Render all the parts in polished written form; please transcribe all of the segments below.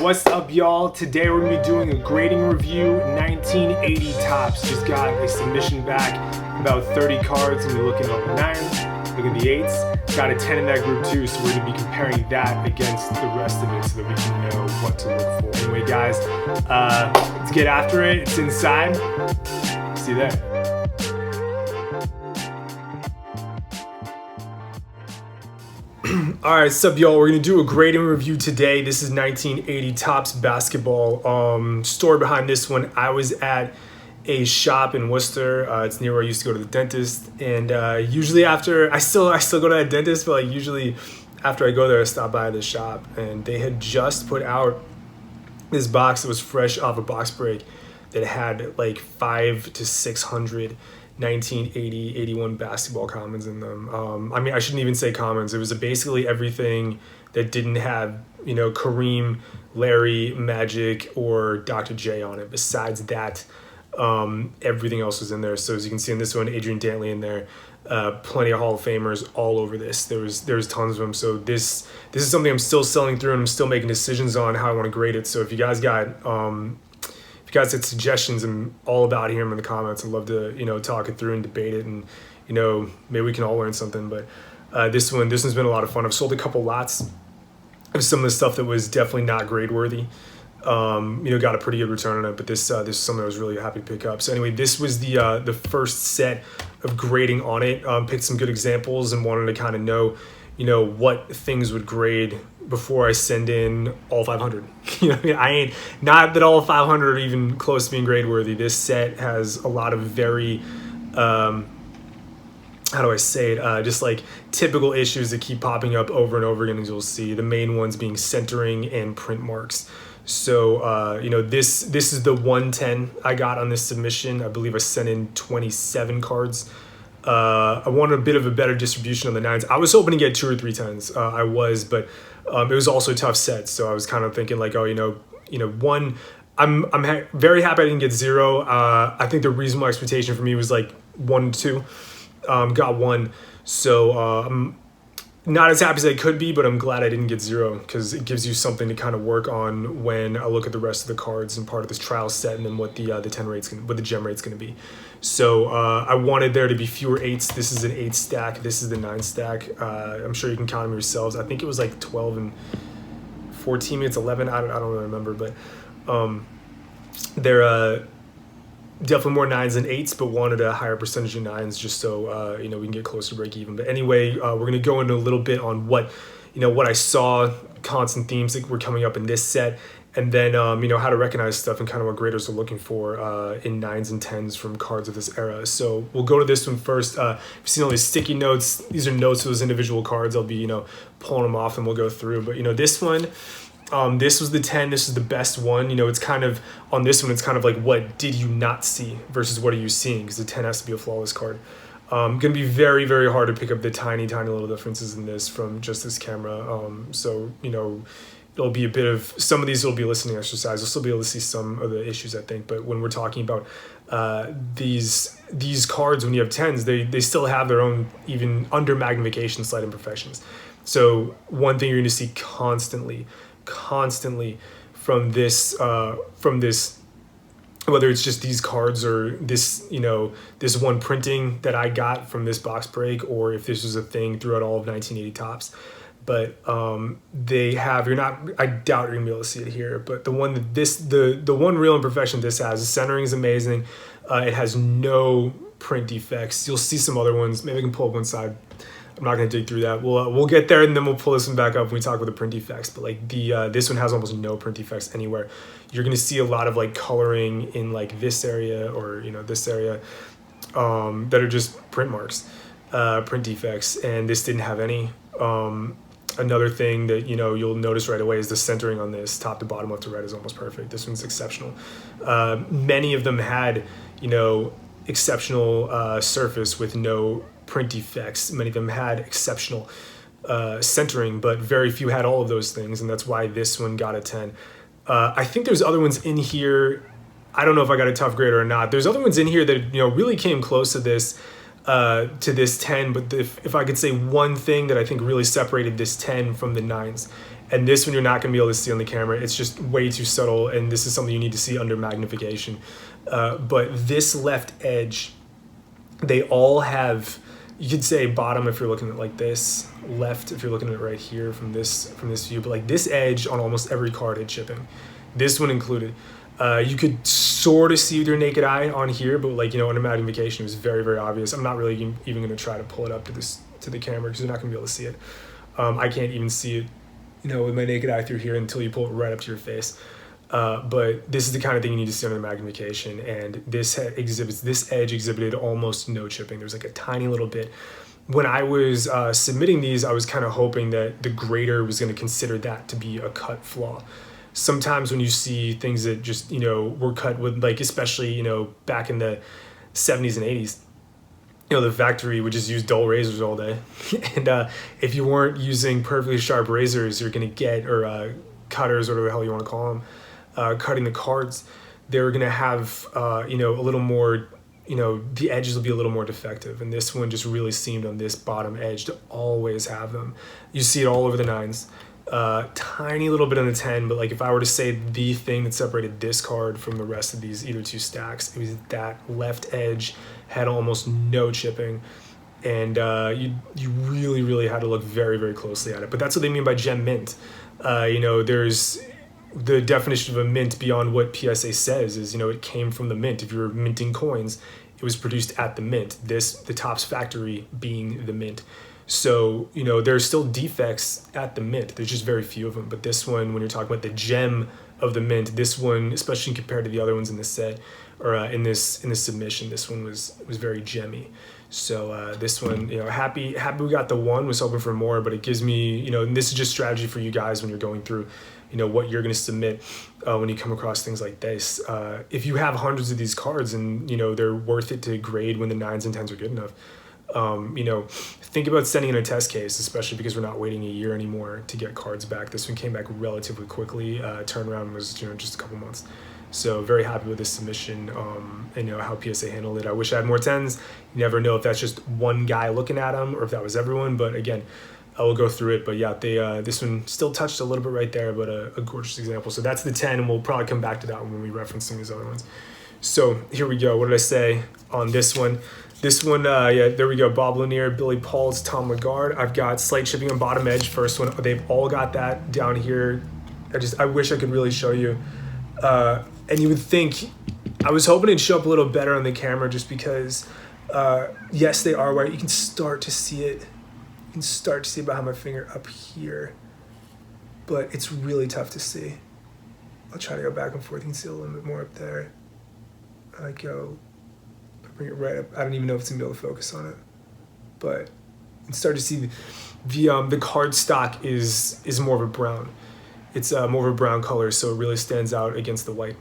What's up, y'all? Today we're gonna be doing a grading review, 1980 Topps. Just got a submission back, about 30 cards, and we're looking at the 9s, looking at the 8s. Got a 10 in that group too, so we're gonna be comparing that against the rest of it so that we can know what to look for. Anyway, guys, let's get after it. It's inside. See you there. All right, what's up, y'all? We're gonna do a grading review today. This is 1980 Topps basketball. Story behind this one, I was at a shop in Worcester. It's near where I used to go to the dentist, and usually after I still go to that dentist, but like usually after I go there, I stop by the shop, and they had just put out this box that was fresh off a box break that had like 500 to 600 1980, 81 basketball commons in them. I mean, I shouldn't even say commons. It was basically everything that didn't have, you know, Kareem, Larry, Magic, or Dr. J on it. Besides that, everything else was in there. So as you can see in this one, Adrian Dantley in there. Plenty of Hall of Famers all over this. There was tons of them. So this is something I'm still selling through, and I'm still making decisions on how I want to grade it. So if you guys got had suggestions, I'm all about hearing them in the comments. I'd love to, you know, talk it through and debate it, and, you know, maybe we can all learn something. But this one's been a lot of fun. I've sold a couple lots of some of the stuff that was definitely not grade worthy. You know, got a pretty good return on it, but this is something I was really happy to pick up. So anyway, this was the first set of grading on it. Picked some good examples and wanted to kind of know, you know, what things would grade before I send in all 500. You know, I mean, I ain't, not that all 500 are even close to being grade worthy. This set has a lot of very, how do I say it? Just like typical issues that keep popping up over and over again, as you'll see. The main ones being centering and print marks. So, you know, this is the 110 I got on this submission. I believe I sent in 27 cards. I wanted a bit of a better distribution on the 9s. I was hoping to get 2 or 3 10s. I was, but it was also a tough set. So I was kind of thinking like, oh, you know, one, I'm very happy I didn't get 0. I think the reasonable expectation for me was like 1 to 2. Got 1. So I'm not as happy as I could be, but I'm glad I didn't get 0, because it gives you something to kind of work on when I look at the rest of the cards and part of this trial set, and then what the gem rate's going to be. So I wanted there to be fewer 8s. This is an 8 stack. This is the 9 stack. I'm sure you can count them yourselves. I think it was like 12 and 14 minutes, 11. I don't really remember, but they're definitely more 9s than 8s, but wanted a higher percentage of 9s just so you know, we can get closer to break even. But anyway, we're going to go into a little bit on what I saw, constant themes that were coming up in this set, and then you know, how to recognize stuff and kind of what graders are looking for in 9s and 10s from cards of this era. So we'll go to this one first. You've seen all these sticky notes. These are notes of those individual cards. I'll be, you know, pulling them off and we'll go through. But, you know, this one, this was the 10. This is the best one. You know, it's kind of, on this one, it's kind of like, what did you not see versus what are you seeing? Because the 10 has to be a flawless card. Going to be very, very hard to pick up the tiny, tiny little differences in this from just this camera. So, you know, it'll be a bit of, some of these will be a listening exercise. You'll still be able to see some of the issues, I think. But when we're talking about these cards, when you have 10s, they still have their own, even under magnification, slight imperfections. So one thing you're going to see constantly from this, whether it's just these cards or this, you know, this one printing that I got from this box break, or if this was a thing throughout all of 1980 Topps. But they have, I doubt you're gonna be able to see it here, but the one that the one real imperfection this has, the centering is amazing. It has no print defects. You'll see some other ones. Maybe I can pull up one side. I'm not gonna dig through that. We'll get there, and then we'll pull this one back up when we talk about the print defects. But like this one has almost no print defects anywhere. You're gonna see a lot of like coloring in like this area, or, you know, this area, that are just print marks, print defects, and this didn't have any. Another thing that, you know, you'll notice right away is the centering on this, top to bottom, left to right, is almost perfect. This one's exceptional. Many of them had, you know, exceptional surface with no print defects. Many of them had exceptional centering, but very few had all of those things, and that's why this one got a 10. I think there's other ones in here. I don't know if I got a tough grade or not. There's other ones in here that, you know, really came close to this 10, but if I could say one thing that I think really separated this 10 from the 9s, And this one you're not going to be able to see on the camera. It's just way too subtle, and this is something you need to see under magnification. But this left edge, they all have, you could say bottom if you're looking at like this, left if you're looking at it right here from this view, but like this edge on almost every card had chipping, this one included. You could sort of see with your naked eye on here, but like, you know, under magnification it was very, very obvious. I'm not really even going to try to pull it up to the camera because you're not going to be able to see it. I can't even see it, you know, with my naked eye through here until you pull it right up to your face. But this is the kind of thing you need to see under magnification, and this edge exhibited almost no chipping. There was like a tiny little bit. When I was submitting these, I was kind of hoping that the grader was going to consider that to be a cut flaw. Sometimes when you see things that just, you know, were cut with, like, especially, you know, back in the 70s and 80s, you know, the factory would just use dull razors all day. And if you weren't using perfectly sharp razors, you're going to get, or cutters, or whatever the hell you want to call them, cutting the cards, they're going to have, you know, a little more, you know, the edges will be a little more defective. And this one just really seemed on this bottom edge to always have them. You see it all over the 9s. Tiny little bit on the 10, but like if I were to say the thing that separated this card from the rest of these either two stacks, it was that left edge had almost no chipping, and you really had to look very, very closely at it. But that's what they mean by gem mint. You know, there's the definition of a mint beyond what PSA says is, you know, it came from the mint. If you're minting coins, it was produced at the mint. The Topps factory being the mint. So, you know, there's still defects at the mint. There's just very few of them. But this one, when you're talking about the gem of the mint, this one, especially compared to the other ones in the set, or in this submission, this one was very gemmy. So this one, you know, happy we got the one, was hoping for more, but it gives me, you know, and this is just strategy for you guys when you're going through, you know, what you're going to submit when you come across things like this. If you have hundreds of these cards and, you know, they're worth it to grade when the 9s and 10s are good enough, you know, think about sending in a test case, especially because we're not waiting a year anymore to get cards back. This one came back relatively quickly. Turnaround was, you know, just a couple months. So very happy with this submission, and, you know, how PSA handled it. I wish I had more 10s. You never know if that's just one guy looking at them or if that was everyone. But again, I will go through it. But yeah, they this one still touched a little bit right there, but a gorgeous example. So that's the 10, and we'll probably come back to that when we reference some of these other ones. So here we go. What did I say on this one? This one, yeah, there we go. Bob Lanier, Billy Pauls, Tom Lagarde. I've got slight chipping on bottom edge. First one, they've all got that down here. I wish I could really show you. And you would think, I was hoping it'd show up a little better on the camera just because, yes, they are white. You can start to see it. You can start to see behind my finger up here. But it's really tough to see. I'll try to go back and forth. You can see a little bit more up there. I bring it right up. I don't even know if it's gonna be able to focus on it, but you can start to see the card stock is more of a brown. It's more of a brown color, so it really stands out against the white.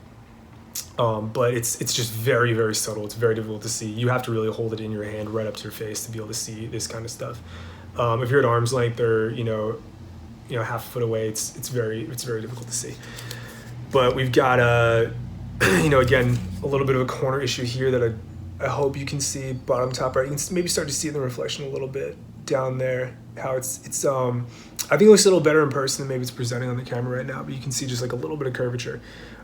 But it's just very, very subtle. It's very difficult to see. You have to really hold it in your hand right up to your face to be able to see this kind of stuff. If you're at arm's length or you know half a foot away, it's very difficult to see. But we've got you know, again, a little bit of a corner issue here that I hope you can see bottom top right. You can maybe start to see the reflection a little bit down there. How it's I think it looks a little better in person than maybe it's presenting on the camera right now. But you can see just like a little bit of curvature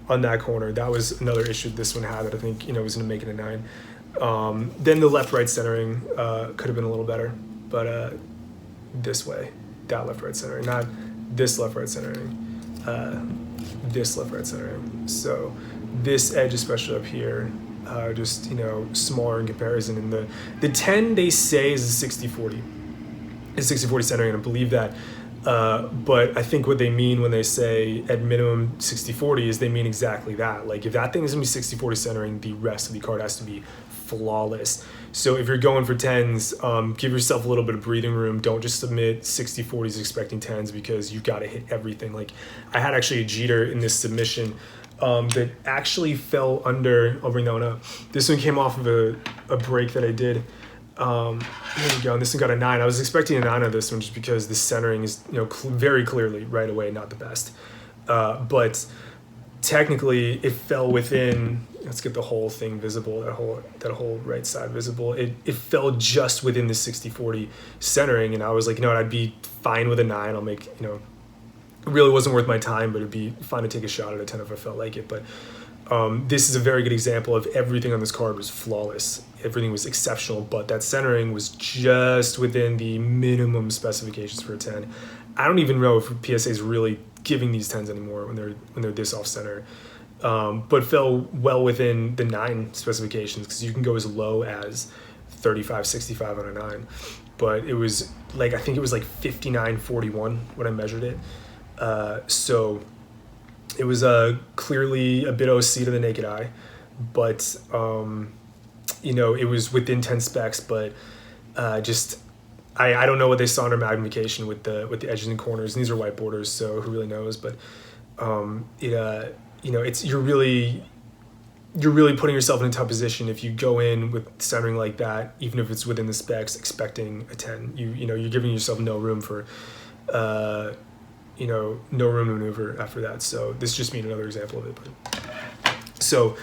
on that corner. That was another issue this one had that I think, you know, was going to make it a 9. Then the left-right centering could have been a little better, but this way, that left-right centering, not this left-right centering, this left-right centering. So this edge, especially up here, just, you know, smaller in comparison. And the 10 they say is a 60-40. It's 60-40 centering, and I believe that. But I think what they mean when they say at minimum 60-40 is they mean exactly that. Like if that thing is gonna be 60-40 centering, the rest of the card has to be flawless. So if you're going for 10s, give yourself a little bit of breathing room. Don't just submit 60-40s expecting 10s because you've got to hit everything. Like I had actually a Jeter in this submission that actually fell under, I'll bring that one up. This one came off of a break that I did. There we go, and this one got a 9. I was expecting a 9 on this one just because the centering is, you know, very clearly right away not the best. But technically it fell within, let's get the whole thing visible, that whole right side visible. It fell just within the 60-40 centering, and I was like, you know what, I'd be fine with a 9. I'll make, you know, it really wasn't worth my time, but it'd be fun to take a shot at a 10 if I felt like it. But this is a very good example of everything on this card was flawless. Everything was exceptional, but that centering was just within the minimum specifications for a 10. I don't even know if PSA is really giving these 10s anymore when they're this off center, but fell well within the 9 specifications, because you can go as low as 35-65 on a 9. But it was like, I think it was like 59-41 when I measured it. So it was clearly a bit OC to the naked eye, but you know, it was within 10 specs. But just I don't know what they saw under magnification with the edges and corners. And these are white borders, so who really knows? But you know, it's you're really putting yourself in a tough position if you go in with centering like that, even if it's within the specs, expecting a 10. You know, you're giving yourself no room for you know, no room to maneuver after that. So this just being another example of it. But, so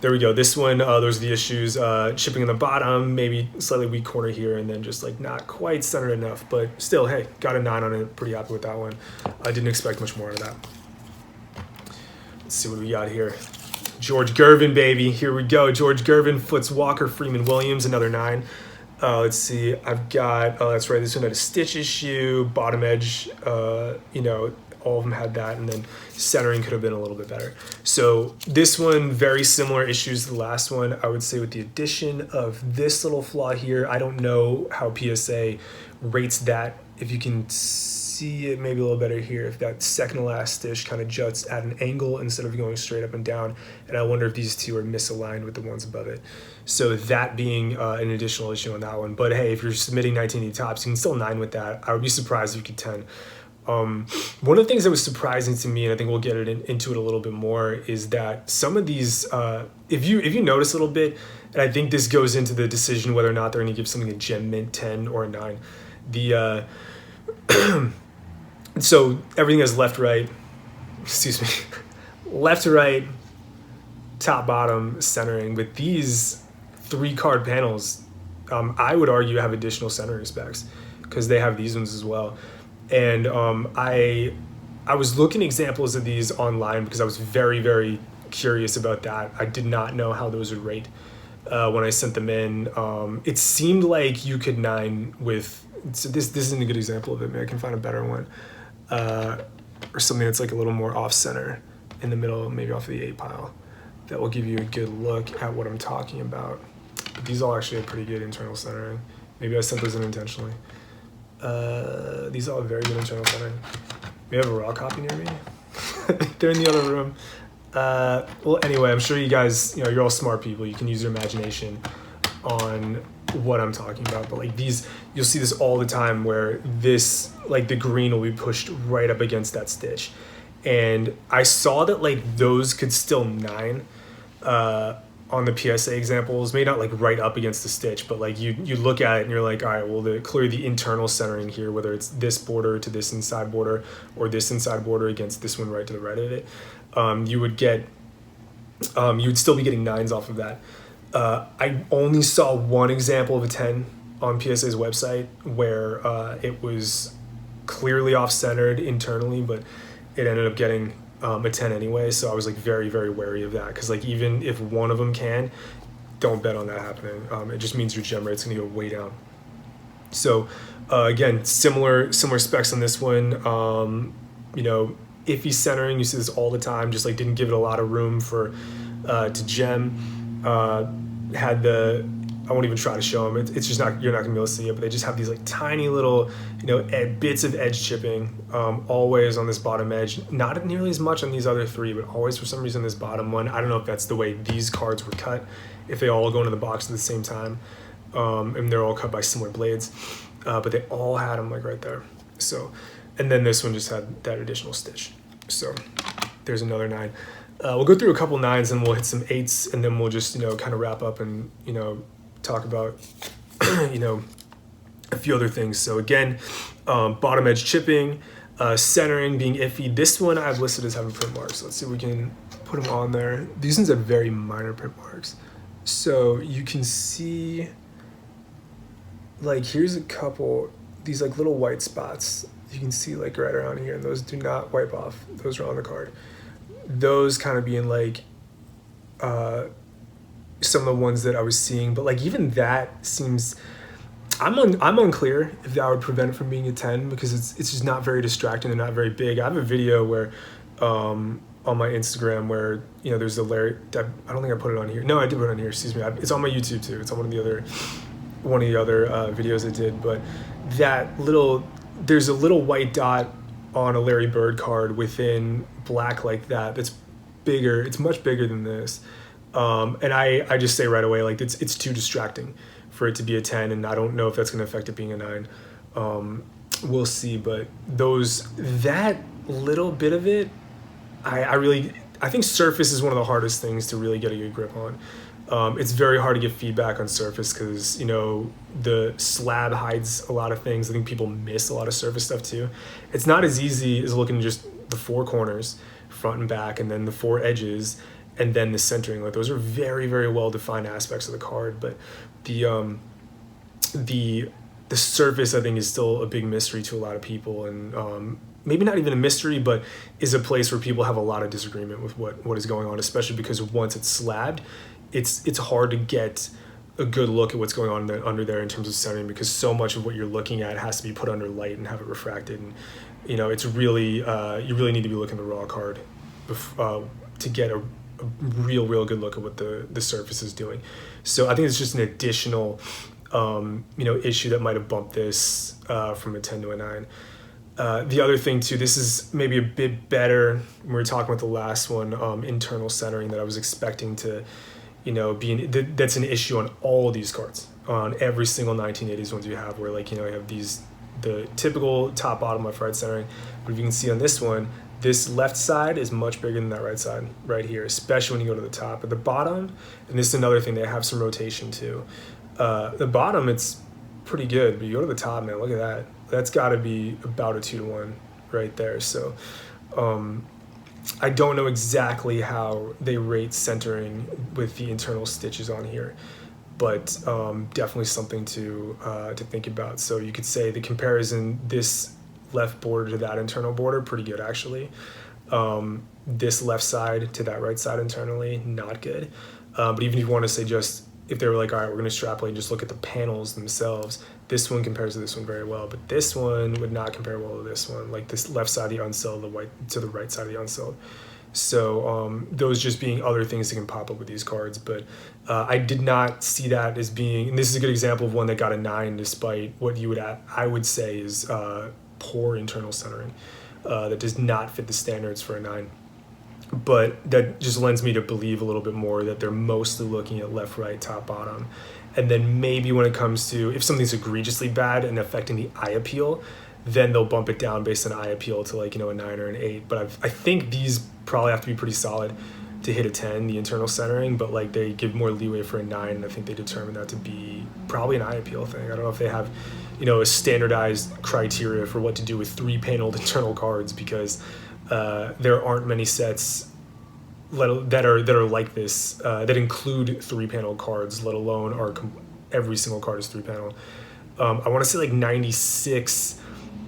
there we go. This one, those are the issues. Chipping in the bottom, maybe slightly weak corner here, and then just like not quite centered enough. But still, hey, got a 9 on it. Pretty happy with that one. I didn't expect much more out of that. Let's see what we got here. George Gervin, baby. Here we go. George Gervin, Foots Walker, Freeman Williams, another 9. Let's see, I've got, oh, that's right, this one had a stitch issue, bottom edge, you know, all of them had that, and then centering could have been a little bit better. So this one, very similar issues to the last one, I would say, with the addition of this little flaw here. I don't know how PSA rates that. If you can see it maybe a little better here, if that second to last stitch kind of juts at an angle instead of going straight up and down, and I wonder if these two are misaligned with the ones above it. So that being an additional issue on that one. But hey, if you're submitting 1980 tops, you can still 9 with that. I would be surprised if you could 10. One of the things that was surprising to me, and I think we'll get into it a little bit more, is that some of these, if you notice a little bit, and I think this goes into the decision whether or not they're going to give something a gem mint 10 or a 9. The so everything is left, right, excuse me, left to right, top, bottom, centering. With these 3 card panels, I would argue have additional centering specs, because they have these ones as well. And I was looking at examples of these online because I was very, very curious about that. I did not know how those would rate when I sent them in. It seemed like you could 9 with, so this isn't a good example of it. Maybe I can find a better one. Or something that's like a little more off center in the middle, maybe off of the 8 pile. That will give you a good look at what I'm talking about. But these all actually have pretty good internal centering. Maybe I sent those in intentionally. These all have very good internal centering. We have a raw copy near me. They're in the other room. Well, anyway, I'm sure you guys, you know, you're all smart people. You can use your imagination on what I'm talking about. But like these, you'll see this all the time where this, like the green will be pushed right up against that stitch. And I saw that like those could still 9 on the PSA examples, maybe not like right up against the stitch, but like you look at it and you're like, all right, well, clearly the internal centering here, whether it's this border to this inside border or this inside border against this one right to the right of it, you would still be getting 9s off of that. I only saw one example of a 10 on PSA's website where it was clearly off-centered internally, but it ended up getting a 10 anyway. So I was like very, very wary of that, because like even if one of them can, don't bet on that happening. It just means your gem rate's gonna go way down. So again, similar specs on this one. You know, iffy centering, you see this all the time, just like didn't give it a lot of room for to gem. Had the, I won't even try to show them. It's just not, you're not gonna be able to see it, but they just have these like tiny little, you know, bits of edge chipping, always on this bottom edge. Not nearly as much on these other 3, but always for some reason this bottom one. I don't know if that's the way these cards were cut, if they all go into the box at the same time, and they're all cut by similar blades, but they all had them like right there. So, and then this one just had that additional stitch. So there's another 9. We'll go through a couple 9s and we'll hit some 8s, and then we'll just, you know, kind of wrap up and, you know, talk about, you know, a few other things. So again, bottom edge chipping, centering being iffy. This one I've listed as having print marks. Let's see if we can put them on there. These ones have very minor print marks. So you can see, like, here's a couple, these like little white spots you can see like right around here, and those do not wipe off. Those are on the card. Those kind of being like some of the ones that I was seeing, but like even that seems, I'm unclear if that would prevent it from being a 10 because it's just not very distracting and not very big. I have a video where on my Instagram where there's a Larry. I don't think I put it on here. No, I did put it on here. Excuse me. It's on my YouTube too. It's on one of the other videos I did. But there's a little white dot on a Larry Bird card within black like that. That's bigger. It's much bigger than this. And I just say right away, like it's too distracting for it to be a 10, and I don't know if that's going to affect it being a 9. We'll see, but that little bit of it, I think surface is one of the hardest things to really get a good grip on. It's very hard to get feedback on surface because the slab hides a lot of things. I think people miss a lot of surface stuff too. It's not as easy as looking at just the 4 corners, front and back, and then the 4 edges, and then the centering. Like those are very, very well defined aspects of the card, but the surface I think is still a big mystery to a lot of people, and maybe not even a mystery, but is a place where people have a lot of disagreement with what is going on, especially because once it's slabbed, it's hard to get a good look at what's going on under there in terms of centering, because so much of what you're looking at has to be put under light and have it refracted, and it's really you really need to be looking at the raw card to get a real good look at what the surface is doing. So I think it's just an additional issue that might have bumped this from a 10 to a 9. The other thing too, this is maybe a bit better when we were talking about the last one, internal centering, that I was expecting to that's an issue on all these cards, on every single 1980s ones you have, where you have the typical top, bottom, left, right centering. But if you can see on this one, this left side is much bigger than that right side right here, especially when you go to the top. At the bottom, and this is another thing, they have some rotation too. The bottom, it's pretty good, but you go to the top, man, look at that. That's got to be about a 2-to-1 right there. So I don't know exactly how they rate centering with the internal stitches on here, but definitely something to think about. So you could say the comparison, this left border to that internal border, pretty good actually. This left side to that right side internally, not good. But even if you want to say just, if they were like, all right, we're going to extrapolate and just look at the panels themselves, this one compares to this one very well, but this one would not compare well to this one, like this left side of the unsealed, the white to the right side of the unsealed. So those just being other things that can pop up with these cards, but I did not see that as being, and this is a good example of one that got a 9 despite what I would say is poor internal centering that does not fit the standards for a 9. But that just lends me to believe a little bit more that they're mostly looking at left, right, top, bottom. And then maybe when it comes to, if something's egregiously bad and affecting the eye appeal, then they'll bump it down based on eye appeal to a 9 or an 8. But I think these probably have to be pretty solid to hit a 10, the internal centering, but they give more leeway for a 9, and I think they determine that to be probably an eye appeal thing. I don't know if they have a standardized criteria for what to do with 3-paneled internal cards, because there aren't many sets that are like this that include 3-paneled cards, let alone every single card is 3-panel. I want to say 96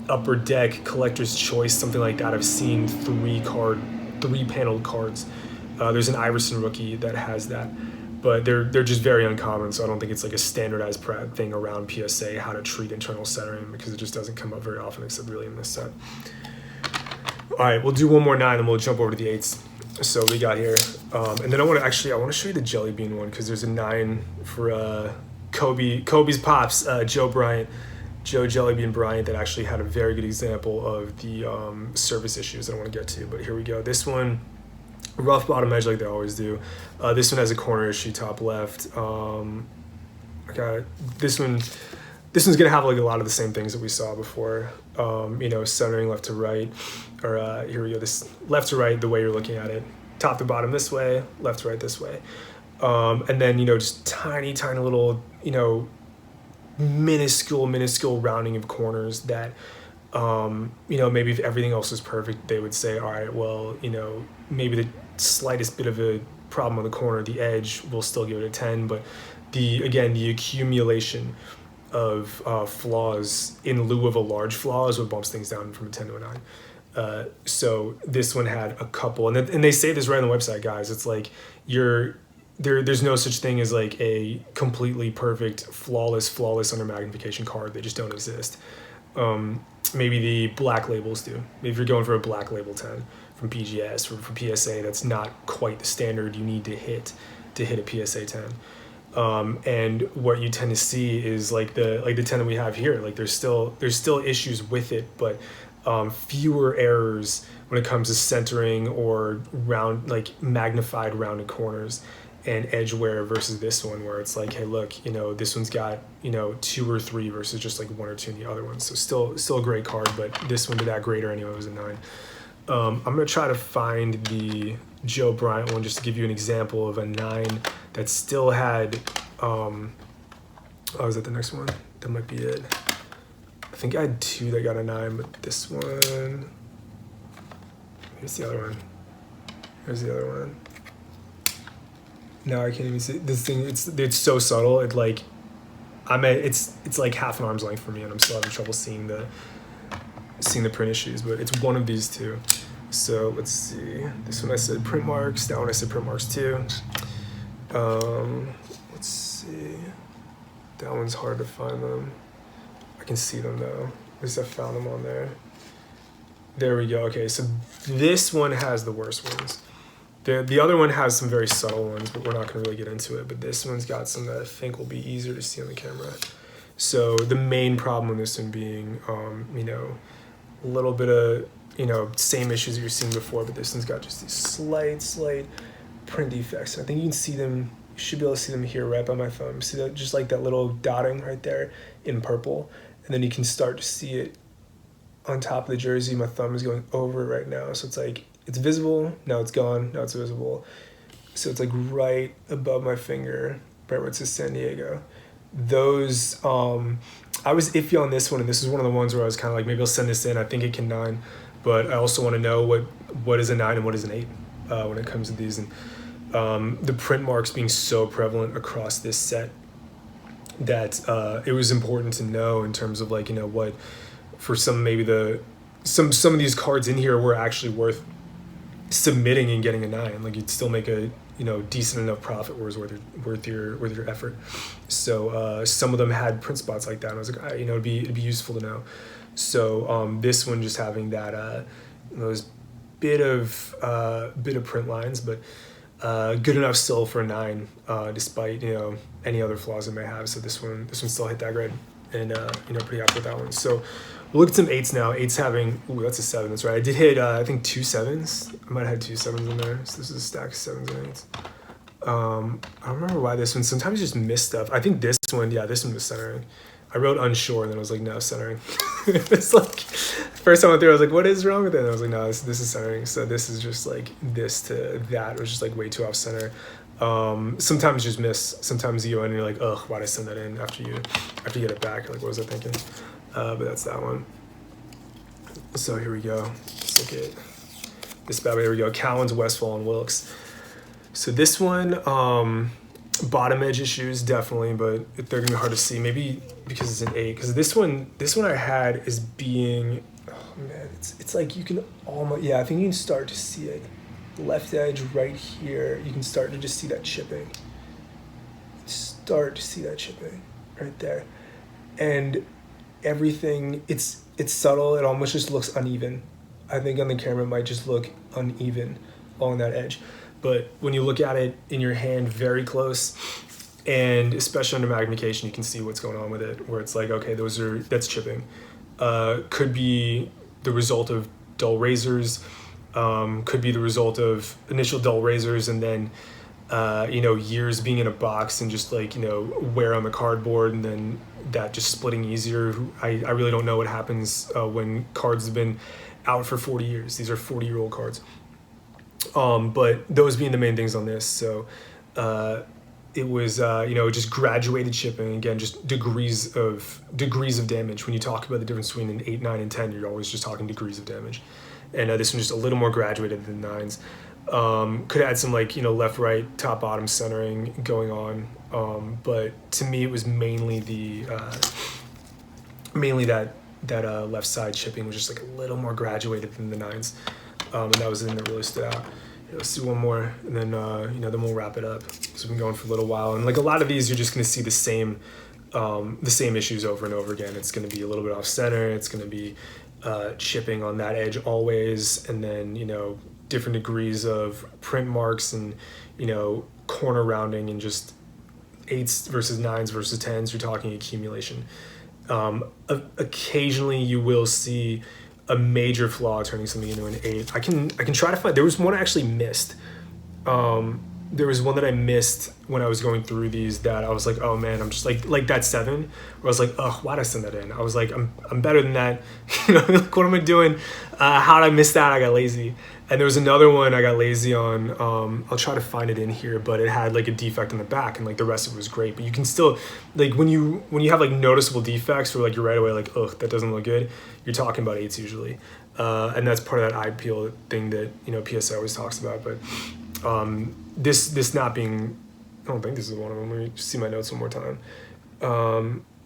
Upper Deck Collector's Choice, something like that. I've seen 3-paneled cards. There's an Iverson rookie that has that, but they're just very uncommon, so I don't think it's a standardized thing around PSA how to treat internal centering, because it just doesn't come up very often except really in this set. All right, we'll do one more 9 and we'll jump over to the 8s. So we got here, and then I want to show you the Jelly Bean one, because there's a 9 for Kobe's pops, Joe Jellybean Bryant, that actually had a very good example of the surface issues that I want to get to. But here we go. This one, rough bottom edge like they always do. This one has a corner issue top left. I got it. This one's gonna have a lot of the same things that we saw before. Centering left to right, or here we go. This left to right, the way you're looking at it, top to bottom this way, left to right this way, and then just tiny little minuscule rounding of corners that maybe if everything else was perfect, they would say, all right, well, maybe the slightest bit of a problem on the corner, the edge, we'll still give it a 10, but the accumulation flaws in lieu of a large flaw is what bumps things down from a 10 to a 9. So this one had a couple, and they say this right on the website, guys. It's like there's no such thing as like a completely perfect, flawless under magnification card. They just don't exist. Maybe the black labels do. Maybe if you're going for a black label 10 from PGS or from PSA, that's not quite the standard you need to hit a PSA 10. And what you tend to see is like the 10 that we have here. Like there's still issues with it, but fewer errors when it comes to centering or round, like magnified rounded corners and edge wear versus this one, where it's like, hey, look, this one's got 2 or 3 versus just like 1 or 2 in the other one. So still a great card, but this one did that greater anyway. It was a 9. I'm gonna try to find the Joe Bryant one just to give you an example of a 9 that still had. Is that the next one? That might be it. I think I had 2 that got a 9, but this one. Here's the other one. Here's the other one. Now I can't even see this thing. It's so subtle. It's like half an arm's length for me, and I'm still having trouble seeing the print issues. But it's one of these 2. So let's see. This one I said print marks. That one I said print marks too. Let's see. That one's hard to find them. I can see them though. At least I found them on there. There we go. Okay, so this one has the worst ones. The other one has some very subtle ones, but we're not going to really get into it. But this one's got some that I think will be easier to see on the camera. So the main problem with this one being, a little bit of, same issues that you're seeing before, but this one's got just these slight print defects. I think you can see them. You should be able to see them here right by my thumb. See that, just like that little dotting right there in purple, and then you can start to see it on top of the jersey. My thumb is going over it right now, so it's like it's visible. Now it's gone. Now it's visible. So it's like right above my finger, right where it says San Diego. Those I was iffy on this one, and this is one of the ones where I was kind of like, maybe I'll send this in. I think it can 9, but I also want to know what is a 9 and what is an 8 when it comes to these. And the print marks being so prevalent across this set that it was important to know in terms of like, what for some, maybe some of these cards in here were actually worth submitting and getting a 9. Like you'd still make a decent enough profit where it's worth your effort. So some of them had print spots like that, and I was like, it'd be useful to know. So this one just having that those bit of print lines, but good enough still for a 9, despite any other flaws it may have. So this one still hit that grade, and pretty happy with that one. So we'll look at some 8s now. 8s having, that's a 7. That's right. I did hit I think 2 7s. I might have had 2 7s in there. So this is a stack of 7s and 8s. I don't remember why this one. Sometimes you just miss stuff. I think this one, this one was centering. I wrote unsure, and then I was like, no, centering. It's like, first time I went through, I was like, what is wrong with it? And I was like, no, this is centering. So this is just like this to that. It was just like way too off center. Sometimes you just miss. Sometimes you go in and you're like, ugh, why'd I send that in after you get it back? You're like, what was I thinking? But that's that one. So here we go. Let's look at this bad boy. Here we go. Cowens, Westfall, and Wilkes. So this one, bottom edge issues definitely, but they're gonna be hard to see. Maybe because it's an 8. Because this one I had is being, oh man, it's like you can almost, I think you can start to see it. Left edge right here, you can start to just see that chipping. Start to see that chipping right there, and everything. It's subtle. It almost just looks uneven. I think on the camera it might just look uneven along that edge. But when you look at it in your hand very close, and especially under magnification, you can see what's going on with it, where it's like, okay, that's chipping. Could be the result of dull razors, could be the result of initial dull razors and then, years being in a box and just like, wear on the cardboard and then that just splitting easier. I really don't know what happens when cards have been out for 40 years. These are 40-year-old cards. But those being the main things on this. So it was, just graduated shipping. Again, just degrees of damage. When you talk about the difference between an 8, 9, and 10, you're always just talking degrees of damage. And this one's just a little more graduated than 9s. Could add some left, right, top, bottom centering going on. But to me, it was mainly mainly that left side chipping was just like a little more graduated than the 9s, and that was the thing that really stood out. Let's do one more, and then then we'll wrap it up. So we've been going for a little while, and like a lot of these, you're just gonna see the same issues over and over again. It's gonna be a little bit off center. It's gonna be chipping on that edge always, and then different degrees of print marks and corner rounding and just 8s versus 9s versus 10s. You're talking accumulation. Occasionally you will see a major flaw turning something into an 8. I can try to find. There was one I actually missed. There was one that I missed when I was going through these that I was like, oh man, I'm just like that 7 where I was like, oh, why'd I send that in? I was like, I'm better than that. Like, what am I doing? How'd I miss that? I got lazy. And there was another one I got lazy on. I'll try to find it in here, but it had like a defect in the back, and like the rest of it was great. But you can still, like, when you have like noticeable defects where like you're right away like, ugh, that doesn't look good. You're talking about 8s usually, and that's part of that eye peel thing that PSA always talks about. But this not being, I don't think this is one of them. Let me see my notes one more time.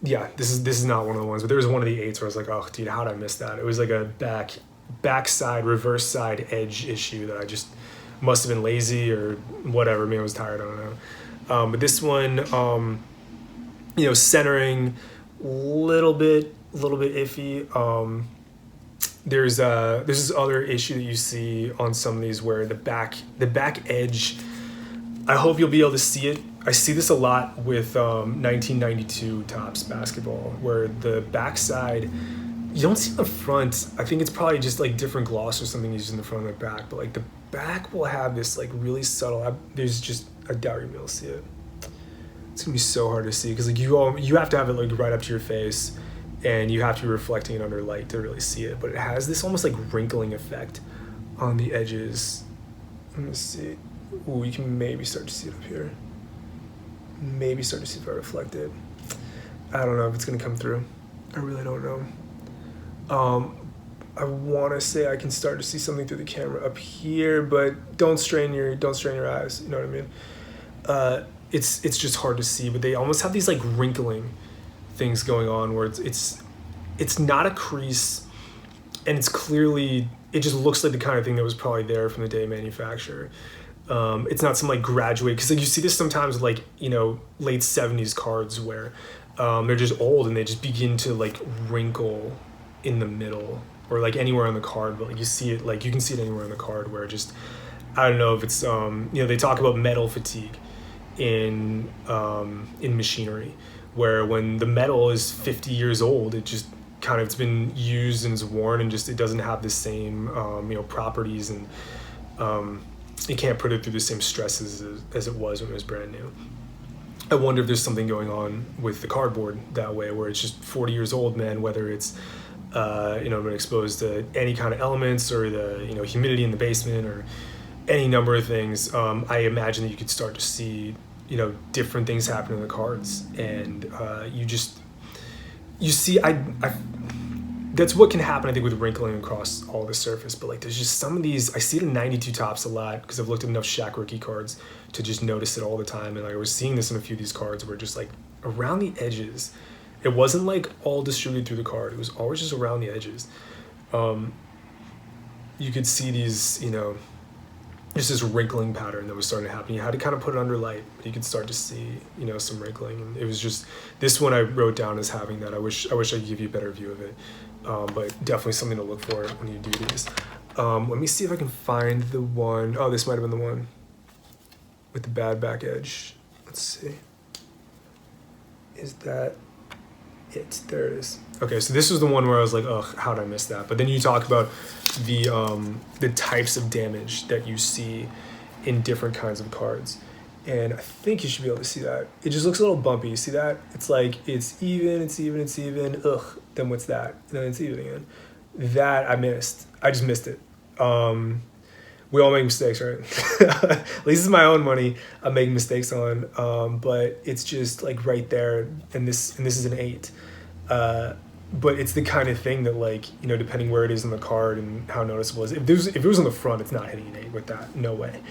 Yeah, this is not one of the ones. But there was one of the 8s where I was like, oh, dude, how did I miss that? It was like a backside, reverse side edge issue that I just must have been lazy or whatever. Maybe I was tired. I don't know. But this one, centering, little bit iffy. There's this other issue that you see on some of these where the back edge. I hope you'll be able to see it. I see this a lot with 1992 Topps basketball, where the backside. You don't see the front. I think it's probably just like different gloss or something used in the front and the back. But like the back will have this like really subtle. There's just, I doubt you'll be able to see it. It's gonna be so hard to see because like you have to have it like right up to your face, and you have to be reflecting it under light to really see it. But it has this almost like wrinkling effect on the edges. Let me see. Ooh, you can maybe start to see it up here. Maybe start to see if I reflect it. I don't know if it's gonna come through. I really don't know. I want to say I can start to see something through the camera up here, but don't strain your eyes. You know what I mean? It's just hard to see, but they almost have these like wrinkling things going on where it's not a crease, and it's clearly, it just looks like the kind of thing that was probably there from the day of manufacture. It's not some like graduate, because like you see this sometimes with like late 70s cards where they're just old and they just begin to like wrinkle in the middle or like anywhere on the card, but like you see it, like you can see it anywhere on the card where just, I don't know if it's they talk about metal fatigue in machinery, where when the metal is 50 years old, it just kind of, it's been used and it's worn and just it doesn't have the same properties, and it can't put it through the same stresses as it was when it was brand new. I wonder if there's something going on with the cardboard that way, where it's just 40 years old, man, whether it's been exposed to any kind of elements or the humidity in the basement or any number of things. I imagine that you could start to see different things happen in the cards, and you see that's what can happen, I think, with wrinkling across all the surface. But like there's just some of these, I see it in 92 Topps a lot because I've looked at enough Shaq rookie cards to just notice it all the time. And like I was seeing this in a few of these cards where just like around the edges, it wasn't like all distributed through the card. It was always just around the edges. You could see these, just this wrinkling pattern that was starting to happen. You had to kind of put it under light, but you could start to see, some wrinkling. And it was just, this one I wrote down as having that. I wish I could give you a better view of it. But definitely something to look for when you do these. Let me see if I can find the one. Oh, this might have been the one with the bad back edge. Let's see. Is that it? There it is. Okay, so this was the one where I was like, ugh, how did I miss that? But then you talk about the types of damage that you see in different kinds of cards. And I think you should be able to see that. It just looks a little bumpy. You see that? It's like, it's even. Ugh, then what's that? And then it's even again. That I missed. I just missed it. We all make mistakes, right? At least it's my own money I'm making mistakes on. But it's just like right there. And this is an 8. But it's the kind of thing that, like, depending where it is on the card and how noticeable it is. If it was on the front, it's not hitting an 8 with that. No way.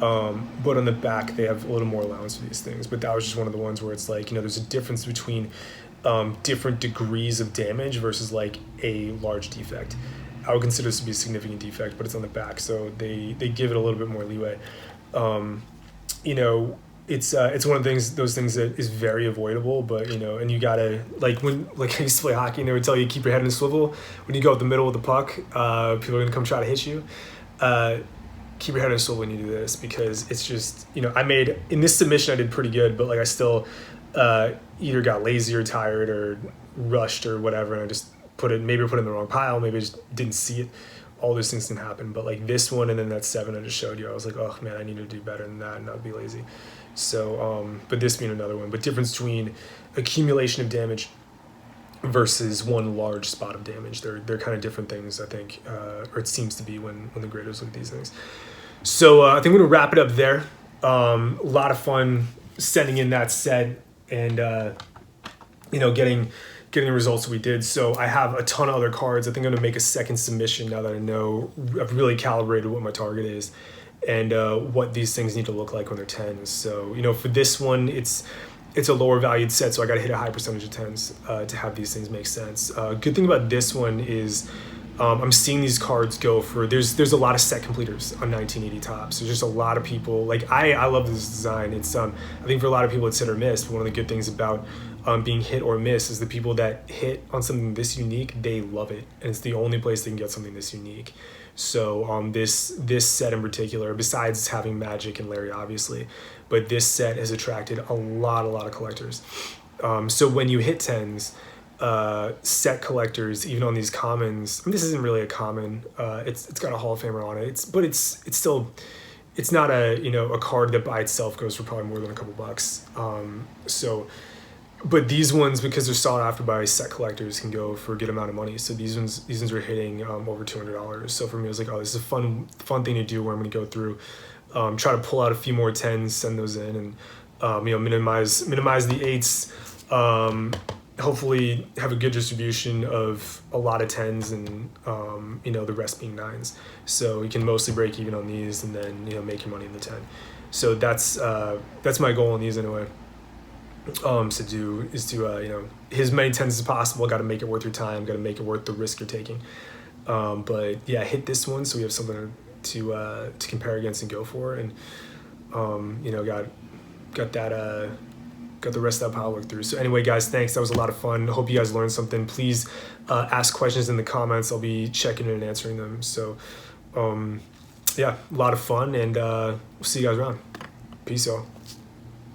But on the back, they have a little more allowance for these things. But that was just one of the ones where it's like, there's a difference between different degrees of damage versus like a large defect. I would consider this to be a significant defect, but it's on the back, so they give it a little bit more leeway. It's one of those things that is very avoidable, but and you gotta like I used to play hockey and they would tell you keep your head in a swivel. When you go at the middle of the puck, people are gonna come try to hit you. Keep your head in a swivel when you do this, because it's just I made in this submission I did pretty good, but like I still either got lazy or tired or rushed or whatever, and I just put it in the wrong pile, maybe I just didn't see it. All those things can happen, but like this one and then that 7 I just showed you, I was like, oh man, I need to do better than that and not be lazy. So but this being another one, but difference between accumulation of damage versus one large spot of damage, they're kind of different things, I think, or it seems to be when the graders look at these things. So I think we're gonna wrap it up there. A lot of fun sending in that set and getting the results we did. So I have a ton of other cards. I think I'm gonna make a second submission now that I know I've really calibrated what my target is and what these things need to look like when they're 10s. So for this one, it's a lower valued set, so I got to hit a high percentage of 10s to have these things make sense. Good thing about this one is I'm seeing these cards go for, there's a lot of set completers on 1980 Topps. There's just a lot of people, like I love this design. It's I think for a lot of people it's hit or miss, but one of the good things about being hit or miss is the people that hit on something this unique, they love it, and it's the only place they can get something this unique. So this set in particular, besides having Magic and Larry obviously, but this set has attracted a lot of collectors. So when you hit 10s, set collectors, even on these commons, this isn't really a common, it's got a Hall of Famer on it, but it's still, it's not a card that by itself goes for probably more than a couple bucks. But these ones, because they're sought after by set collectors, can go for a good amount of money. So these ones were hitting over $200. So for me, I was like, oh, this is a fun thing to do, where I'm going to go through, try to pull out a few more 10s, send those in, and minimize the 8s. Hopefully have a good distribution of a lot of 10s and the rest being 9s. So you can mostly break even on these and then make your money in the 10. So that's my goal on these anyway. To hit as many 10s as possible. Got to make it worth your time. Got to make it worth the risk you're taking. But yeah, hit this one so we have something to compare against and go for, and got the rest of that pile worked through. So anyway, guys, thanks. That was a lot of fun. Hope you guys learned something. Please ask questions in the comments. I'll be checking in and answering them. So yeah, a lot of fun, and we'll see you guys around. Peace out.